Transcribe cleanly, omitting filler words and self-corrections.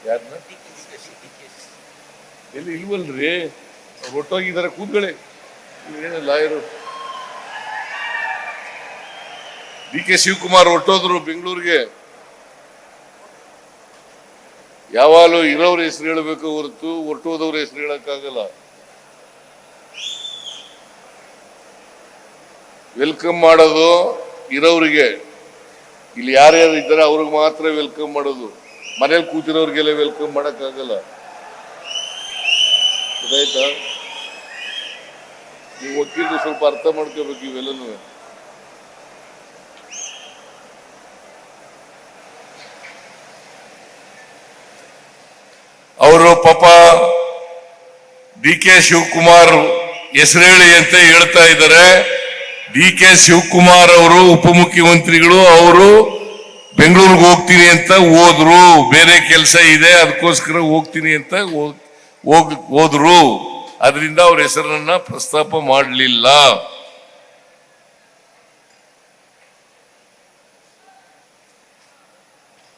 ಯಾರನ್ನ ಎಲ್ಲಿ ಇಲ್ವಲ್ರಿ, ಒಟ್ಟೋಗಿದ್ದಾರೆ, ಕೂತ್ಕೊಳ್ಳಿ. ಏನಿಲ್ಲ ಇರು. ಡಿ ಕೆ ಶಿವಕುಮಾರ್ ಹೊರಟೋದ್ರು ಬೆಂಗಳೂರಿಗೆ. ಯಾವಾಗಲೂ ಇರೋರ ಹೆಸರು ಹೇಳಬೇಕು ಹೊರತು ಹೊರಟೋದವ್ರ ಹೆಸರು ಹೇಳಕ್ಕಾಗಲ್ಲ. ವೆಲ್ಕಮ್ ಮಾಡೋದು ಇರೋರಿಗೆ, ಇಲ್ಲಿ ಯಾರ್ಯಾರು ಇದ್ದಾರೆ ಅವ್ರಿಗೆ ಮಾತ್ರ ವೆಲ್ಕಮ್ ಮಾಡೋದು. ಮನೇಲಿ ಕೂತಿರೋರಿಗೆಲ್ಲ ವೆಲ್ಕಮ್ ಮಾಡಕ್ಕಾಗಲ್ಲ. ಗೊತ್ತಾಯ್ತಾ? ನೀವು ವಕೀಲರು ಸ್ವಲ್ಪ ಅರ್ಥ ಮಾಡ್ಕೋಬೇಕು ಇವೆಲ್ಲನೂ. ಅವರು ಪಾಪ ಡಿ ಕೆ ಶಿವಕುಮಾರ್ ಹೆಸರು ಹೇಳಿ ಅಂತ ಹೇಳ್ತಾ ಇದ್ದಾರೆ. ಡಿ ಕೆ ಶಿವಕುಮಾರ್ ಅವರು ಉಪಮುಖ್ಯಮಂತ್ರಿಗಳು, ಅವರು ಬೆಂಗಳೂರಿಗೆ ಹೋಗ್ತೀನಿ ಅಂತ ಹೋದ್ರು. ಬೇರೆ ಕೆಲಸ ಇದೆ ಅದಕ್ಕೋಸ್ಕರ ಹೋಗ್ತೀನಿ ಅಂತ ಹೋದ್ರು. ಅದರಿಂದ ಅವ್ರ ಹೆಸರನ್ನ ಪ್ರಸ್ತಾಪ ಮಾಡಲಿಲ್ಲ.